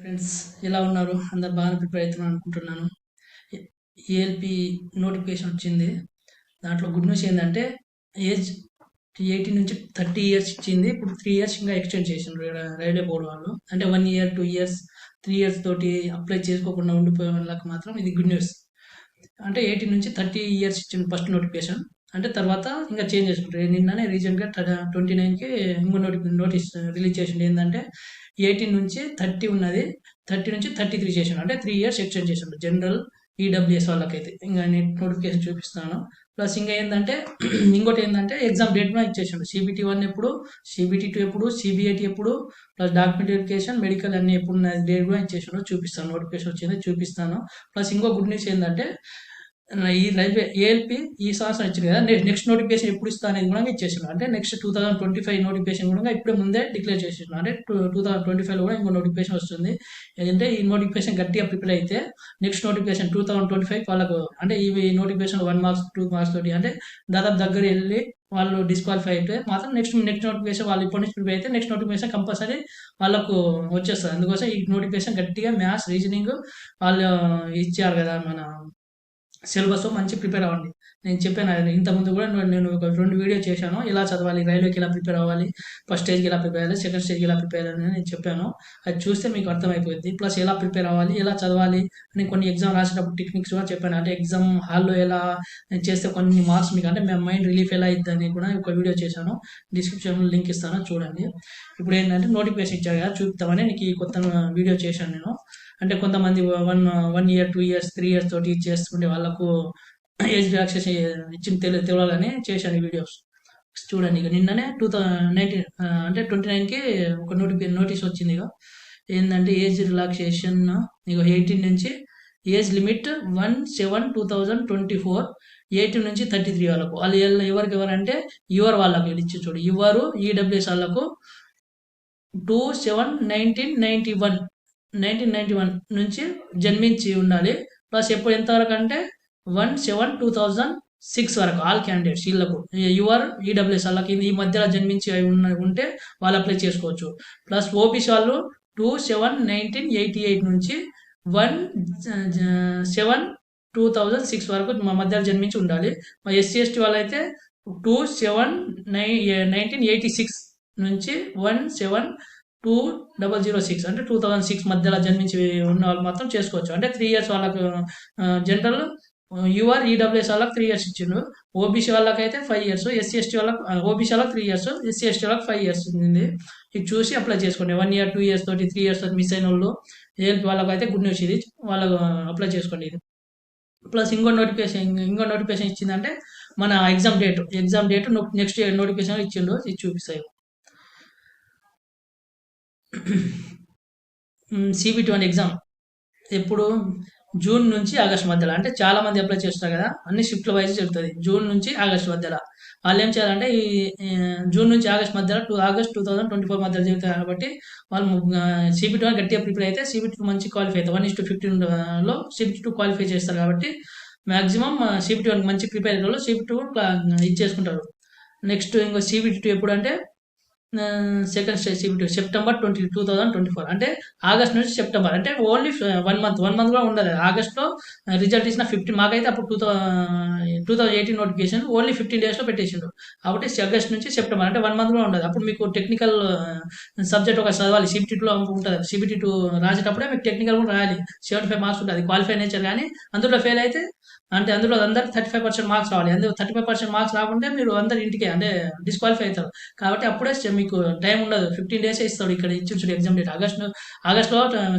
Friends, ఎలా ఉన్నారు? అందరు బాగానే ప్రిపేర్ అవుతున్నారు అనుకుంటున్నాను. ఏఎల్పి నోటిఫికేషన్ వచ్చింది. దాంట్లో గుడ్ న్యూస్ ఏంటంటే ఏజ్ 18 నుంచి 30 ఇయర్స్ ఇచ్చింది. ఇప్పుడు 3 ఇయర్స్ ఇంకా ఎక్స్టెండ్ చేసిండ్రు రైల్వే బోర్డు వాళ్ళు. అంటే 1 ఇయర్, 2 ఇయర్స్, 3 ఇయర్స్ తోటి అప్లై చేసుకోకుండా ఉండిపోయే వాళ్ళకి మాత్రం ఇది గుడ్ న్యూస్. అంటే 18 నుంచి 30 ఇయర్స్ ఇచ్చింది ఫస్ట్ నోటిఫికేషన్. అంటే తర్వాత ఇంకా చేంజ్ చేసుకుంటారు. నిన్ననే రీసెంట్గా 29కి ఇంకో నోటీస్ రిలీజ్ చేసిండు. ఏంటంటే 18 నుంచి 30 ఉన్నది, 30 నుంచి 33 చేసిండు. అంటే 3 ఇయర్స్ ఎక్స్టెండ్ చేసిండు జనరల్ ఈడబ్ల్యూఎస్ వాళ్ళకైతే. ఇంకా నేను నోటిఫికేషన్ చూపిస్తాను. ప్లస్ ఇంకా ఏంటంటే ఇంకోటి ఏంటంటే ఎగ్జామ్ డేట్ కూడా ఇచ్చేసిండు. CBT 1 ఎప్పుడు, CBT 2 ఎప్పుడు, CBAT ఎప్పుడు, ప్లస్ డాక్యుమెంట్ వెరిఫికేషన్, మెడికల్ అన్ని ఎప్పుడు డేట్ కూడా ఇచ్చేసిండు. చూపిస్తాను, నోటిఫికేషన్ వచ్చింది చూపిస్తాను. ప్లస్ ఇంకో గుడ్ న్యూస్ ఏంటంటే ఈ రైల్వే ఏఎల్పి ఈ సంవత్సరం ఇచ్చింది కదా, నెక్స్ట్ నోటిఫికేషన్ ఎప్పుడు ఇస్తా అనేది కూడా ఇచ్చేసిండు. అంటే నెక్స్ట్ 2025 నోటిఫికేషన్ కూడా ఇప్పుడే ముందే డిక్లేర్ చేసిండు. అంటే 2025లో కూడా ఇంకో నోటిఫికేషన్ వస్తుంది. ఏంటంటే ఈ నోటిఫికేషన్ గట్టిగా ప్రిపేర్ అయితే నెక్స్ట్ నోటిఫికేషన్ 2025 వాళ్ళకు, అంటే ఈ నోటిఫికేషన్ 1 మార్క్స్ 2 మార్క్స్ తోటి అంటే దాదాపు దగ్గర వెళ్ళి వాళ్ళు డిస్క్వాలిఫై అయితే మాత్రం నెక్స్ట్ నోటిఫికేషన్ వాళ్ళు ఇప్పటి నుంచి ప్రిపేర్ అయితే నెక్స్ట్ నోటిఫికేషన్ కంపల్సరీ వాళ్ళకు వచ్చేస్తుంది. అందుకోసం ఈ నోటిఫికేషన్ గట్టిగా మ్యాథ్స్, రీజనింగ్ వాళ్ళు ఇచ్చారు కదా మన సిలబస్, మంచి ప్రిపేర్ అవ్వండి. నేను చెప్పాను అది ఇంతకుముందు కూడా, నేను ఒక 2 వీడియో చేశాను. ఎలా చదవాలి, రైల్వేకి ఎలా ప్రిపేర్ అవ్వాలి, ఫస్ట్ స్టేజ్కి ఎలా ప్రిపేర్ అవ్వాలి, సెకండ్ స్టేజ్కి ఎలా ప్రిపేర్ అవ్వాలి నేను చెప్పాను. అది చూస్తే మీకు అర్థమైపోయింది. ప్లస్ ఎలా ప్రిపేర్ అవ్వాలి, ఎలా చదవాలి అని కొన్ని ఎగ్జామ్ రాసేటప్పుడు టెక్నిక్స్ కూడా చెప్పాను. అంటే ఎగ్జామ్ హాల్లో ఎలా చేస్తే కొన్ని మార్క్స్ మీకు అంటే మైండ్ రిలీఫ్ ఎలా అవుతుందని కూడా ఒక వీడియో చేశాను. డిస్క్రిప్షన్లో లింక్ ఇస్తాను, చూడండి. ఇప్పుడు ఏంటంటే నోటిఫికేషన్ ఇచ్చారు కదా, చూపుతామని నీకు ఈ కొత్త వీడియో చేశాను నేను. అంటే కొంతమంది 1 ఇయర్, 2 ఇయర్స్, 3 ఇయర్స్ తోటి చేసుకుంటే వాళ్ళకు ఏజ్ రిలాక్సేషన్ ఇచ్చిన తెలియాలని చేశాను ఈ వీడియోస్. చూడండి, ఇక నిన్ననే 2019 అంటే 29కి ఒక నోటీస్ వచ్చింది. ఇక ఏంటంటే ఏజ్ రిలాక్సేషన్ ఇక 18 నుంచి ఏజ్ లిమిట్ 1/7/2024, 18 నుంచి 33 వాళ్ళకు. వాళ్ళు ఎవరంటే యువర్ వాళ్ళకి ఇచ్చి చూడు, యువరు ఈడబ్ల్యూఎస్ వాళ్ళకు 1991 నుంచి జన్మించి ఉండాలి. ప్లస్ ఎప్పుడు ఎంతవరకు అంటే 1/7/2006 వరకు ఆల్ క్యాండిడేట్స్ వీళ్ళకు, యువర్ ఈడబ్ల్యూఎస్ వాళ్ళకి ఈ మధ్యలో జన్మించి ఉంటే వాళ్ళు అప్లై చేసుకోవచ్చు. ప్లస్ ఓబీసీ వాళ్ళు 2/7/1988 నుంచి 1/7/2006 వరకు మధ్యలో జన్మించి ఉండాలి. SC/ST వాళ్ళైతే 2/7/1986 నుంచి 1/7/2006 అంటే 2006 మధ్యలో జన్మించి ఉన్న వాళ్ళు మాత్రం చేసుకోవచ్చు. అంటే 3 ఇయర్స్ వాళ్ళకు జనరల్, యువర్ ఈడబ్ల్యూఎస్ వాళ్ళకి 3 ఇయర్స్ ఇచ్చిండు. ఓబీసీ వాళ్ళకైతే 5 ఇయర్స్, SC/ST వాళ్ళకి, ఓబీసీ వాళ్ళకి 3 ఇయర్స్, SC/ST వాళ్ళకి 5 ఇయర్స్ ఉంది. ఇది చూసి అప్లై చేసుకోండి. 1 ఇయర్, 2 ఇయర్స్ తోటి, 3 ఇయర్స్ తోటి మిస్ అయిన వాళ్ళు ఏఎల్పి వాళ్ళకి అయితే గుడ్ న్యూస్ ఇది, వాళ్ళకు అప్లై చేసుకోండి ఇది. ప్లస్ ఇంకో నోటిఫికేషన్ ఇచ్చిందంటే మన ఎగ్జామ్ డేట్ నెక్స్ట్ నోటిఫికేషన్ ఇచ్చిండు, ఇది చూపిస్తాయి. CBT 1 ఎగ్జామ్ ఎప్పుడు, జూన్ నుంచి ఆగస్ట్ మధ్యలో. అంటే చాలా మంది అప్లై చేస్తారు కదా, అన్ని షిఫ్ట్ల వైజ్ చెప్తుంది. జూన్ నుంచి ఆగస్ట్ మధ్యలో వాళ్ళు ఏం చేయాలంటే ఈ జూన్ నుంచి ఆగస్ట్ మధ్యలో ఆగస్ట్ 2024 మధ్యలో చెప్తారు కాబట్టి వాళ్ళు CBT 1 గట్టిగా ప్రిపేర్ అయితే CBT 2 మంచి క్వాలిఫై అవుతారు. 1:15లో CBT 2 క్వాలిఫై చేస్తారు కాబట్టి మ్యాక్సిమం CBT 1 మంచి ప్రిపేర్ అయ్యే వాళ్ళు CBT 2 ఇచ్చేసుకుంటారు. నెక్స్ట్ ఇంకో CBT 2 ఎప్పుడు అంటే సెకండ్ స్టేజ్ CBT సెప్టెంబర్ 2024, అంటే ఆగస్ట్ నుంచి సెప్టెంబర్, అంటే ఓన్లీ 1 మంత్ కూడా ఉండదు. ఆగస్ట్లో రిజల్ట్ ఇచ్చిన 15, మాకైతే అప్పుడు 2018 నోటిఫికేషన్ ఓన్లీ 15 డేస్లో పెట్టేసిండు. కాబట్టి ఆగస్ట్ నుంచి సెప్టెంబర్ అంటే 1 మంత్ కూడా ఉండదు. అప్పుడు మీకు టెక్నికల్ సబ్జెక్ట్ ఒక చదవాలి. CBT 2లో ఉంటుంది. CBT 2 రాసేటప్పుడే మీకు టెక్నికల్ కూడా రాయాలి. 75 మార్క్స్ ఉంటుంది, క్వాలిఫై నేచర్. కానీ అందులో ఫెయిల్ అయితే అంటే అందులో అందరికి 35% మార్క్స్ రావాలి. అందులో 35% మార్క్స్ రాకుంటే మీరు అందరు ఇంటికే అంటే డిస్క్వాలిఫై అవుతారు. కాబట్టి అప్పుడే మీకు టైం ఉండదు, 15 డేస్ ఇస్తాడు. ఇక్కడ ఇచ్చి ఎగ్జామ్ డేట్ ఆగస్ట్లో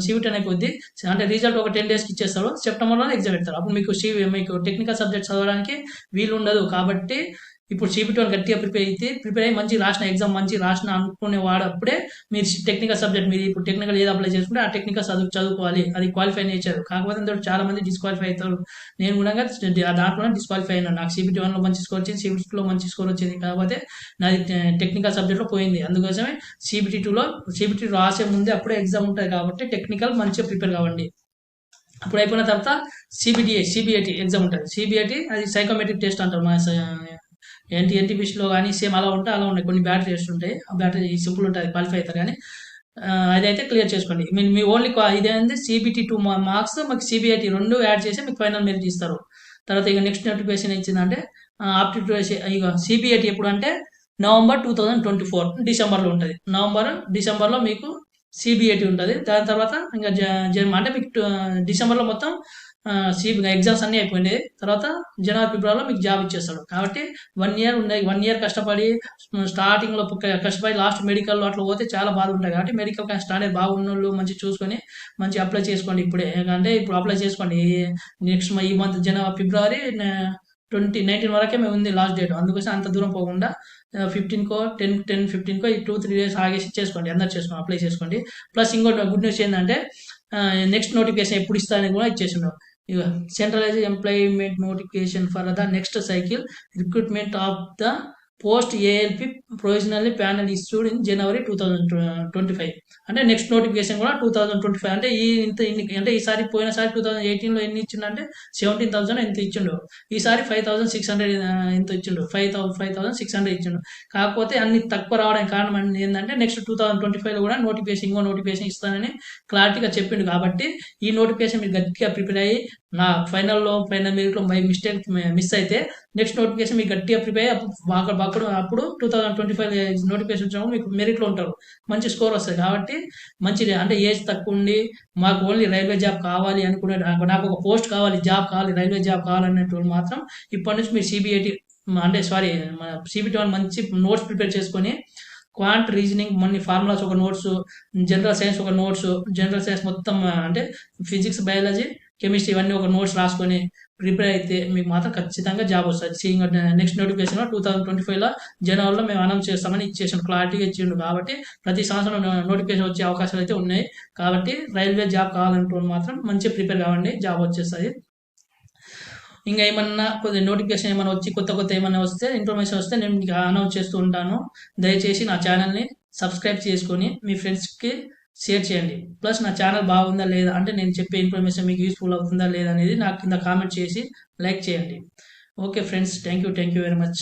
CBT అయిపోద్ది. అంటే రిజల్ట్ ఒక 10 డేస్కి ఇచ్చేస్తాడు. సెప్టెంబర్లో ఎగ్జామ్ పెడతారు. అప్పుడు మీకు టెక్నికల్ సబ్జెక్ట్ చదవడానికి వీలు ఉండదు. కాబట్టి ఇప్పుడు CBT 1 గట్టిగా ప్రిపేర్ అయ్యి మంచి రాసిన ఎగ్జామ్ మంచి రాసిన అనుకునే వాడప్పుడే మీరు టెక్నికల్ సబ్జెక్ట్, మీరు ఇప్పుడు టెక్నికల్ ఏది అప్లై చేసుకుంటే ఆ టెక్నికల్ చదువుకోవాలి. అది క్వాలిఫై నేచర్. కాకపోతే అందులో చాలా మంది డిస్క్వాలిఫై అవుతారు. నేను కూడా దాంట్లో డిస్క్వాలిఫై అయినా. నాకు CBT 1లో మంచి స్కోర్ వచ్చింది, CBT 2లో మంచి స్కోర్ వచ్చింది. కాకపోతే నాది టెక్నికల్ సబ్జెక్ట్లో పోయింది. అందుకోసమే CBT 2 రాసే ముందే అప్పుడే ఎగ్జామ్ ఉంటుంది. కాబట్టి టెక్నికల్ మంచిగా ప్రిపేర్ కావండి. అప్పుడు అయిపోయిన తర్వాత CBAT ఎగ్జామ్ ఉంటుంది. CBAT అది సైకోమెట్రిక్ టెస్ట్ అంటారు. మన NTPCలో కానీ సేమ్ అలా ఉంటాయి. కొన్ని బ్యాటరీ టెస్ట్ ఉంటాయి. ఆ బ్యాటరీ సింపుల్ ఉంటుంది, క్వాలిఫై అవుతారు. కానీ అదైతే క్లియర్ చేసుకోండి. మీ ఓన్లీ ఇదేంది CBT 2 మార్క్స్ మీకు CBIT 2 యాడ్ చేసి మీకు ఫైనల్ మెరిట్ ఇస్తారు. తర్వాత ఇక నెక్స్ట్ నోటిఫికేషన్ ఇచ్చిందంటే ఆప్టిట్యూడ్ ఇక CBIT ఎప్పుడంటే నవంబర్ 2024 డిసెంబర్లో ఉంటుంది. డిసెంబర్లో మీకు CBIT ఉంటుంది. దాని తర్వాత ఇంకా అంటే మీకు డిసెంబర్లో మొత్తం ఎగ్జామ్స్ అన్నీ అయిపోయినాయి. తర్వాత జనవరి ఫిబ్రవరిలో మీకు జాబ్ ఇచ్చేస్తాడు. కాబట్టి 1 ఇయర్ ఉన్నాయి. 1 ఇయర్ కష్టపడి స్టార్టింగ్లో కష్టపడి లాస్ట్ మెడికల్లో అట్లా పోతే చాలా బాధ ఉంటాయి. కాబట్టి మెడికల్ స్టాండర్డ్ బాగున్నోళ్ళు మంచి చూసుకొని మంచి అప్లై చేసుకోండి ఇప్పుడే. అంటే ఇప్పుడు అప్లై చేసుకోండి. నెక్స్ట్ ఈ మంత్ ఫిబ్రవరి 19 వరకే మేము ఉంది లాస్ట్ డేట్. అందుకోసం అంత దూరం పోకుండా 15కో 15కో ఈ 2-3 డేస్ ఆగేసి చేసుకోండి. అందరు చేసుకోండి, అప్లై చేసుకోండి. ప్లస్ ఇంకోటి గుడ్ న్యూస్ ఏంటంటే నెక్స్ట్ నోటిఫికేషన్ ఎప్పుడు ఇస్తారని కూడా ఇచ్చేసిండు. ఇక centralise employment notification for the next cycle recruitment of the post ALP provisionally panel issued in January 2025. అంటే నెక్స్ట్ నోటిఫికేషన్ కూడా 2025. అంటే అంటే ఈసారి పోయినసారి 2018లో ఎన్ని ఇచ్చిండంటే 17,000 ఎంత ఇచ్చిండు. ఈసారి 5,600 ఎంత ఇచ్చిండు, 5,600 ఇచ్చిండు. కాకపోతే అన్ని తక్కువ రావడానికి కారణం ఏంటంటే నెక్స్ట్ 2025లో కూడా ఇంకో నోటిఫికేషన్ ఇస్తానని క్లారిటీగా చెప్పిండు. కాబట్టి ఈ నోటిఫికేషన్ మీరు గట్టిగా ప్రిపేర్ అయ్యి నా ఫైనల్ మెరిట్లో బై మిస్టేక్ మిస్ అయితే నెక్స్ట్ నోటిఫికేషన్ మీకు గట్టిగా ప్రిపేర్ అయ్యి అప్పుడు 2025 నోటిఫికేషన్ వచ్చినప్పుడు మీకు మెరిట్లో ఉంటారు, మంచి స్కోర్ వస్తుంది. కాబట్టి మంచి అంటే ఏజ్ తక్కువ ఉండి మాకు ఓన్లీ రైల్వే జాబ్ కావాలి అనుకునే, నాకు ఒక పోస్ట్ కావాలి, జాబ్ కావాలి, రైల్వే జాబ్ కావాలనేటువంటి మాత్రం ఇప్పటి నుంచి మీరు CBIT మన CBT 1 మంచి నోట్స్ ప్రిపేర్ చేసుకొని క్వాంట్ రీజనింగ్ కొన్ని ఫార్ములాస్ ఒక నోట్స్, జనరల్ సైన్స్ ఒక నోట్స్, జనరల్ సైన్స్ మొత్తం అంటే ఫిజిక్స్, బయాలజీ, కెమిస్ట్రీ ఇవన్నీ ఒక నోట్స్ రాసుకొని ప్రిపేర్ అయితే మీకు మాత్రం ఖచ్చితంగా జాబ్ వస్తుంది. నెక్స్ట్ నోటిఫికేషన్ 2025లో జనవరిలో మేము అనౌన్స్ చేస్తామని ఇచ్చేసాం, క్లారిటీగా ఇచ్చిండు. కాబట్టి ప్రతి సంవత్సరం నోటిఫికేషన్ వచ్చే అవకాశాలు అయితే ఉన్నాయి. కాబట్టి రైల్వే జాబ్ కావాలంటే మాత్రం మంచిగా ప్రిపేర్ కావండి, జాబ్ వచ్చేస్తుంది. ఇంకా ఏమన్నా కొద్దిగా నోటిఫికేషన్ ఏమైనా వచ్చి కొత్త ఏమైనా వస్తే ఇన్ఫర్మేషన్ వస్తే నేను మీకు అనౌన్స్ చేస్తూ ఉంటాను. దయచేసి నా ఛానల్ని సబ్స్క్రైబ్ చేసుకొని మీ ఫ్రెండ్స్కి షేర్ చేయండి. ప్లస్ నా ఛానల్ బాగుందా లేదా అంటే నేను చెప్పే ఇన్ఫర్మేషన్ మీకు యూస్ఫుల్ అవుతుందా లేదా అనేది నాకు కింద కామెంట్ చేసి లైక్ చేయండి. Okay friends, thank you very much.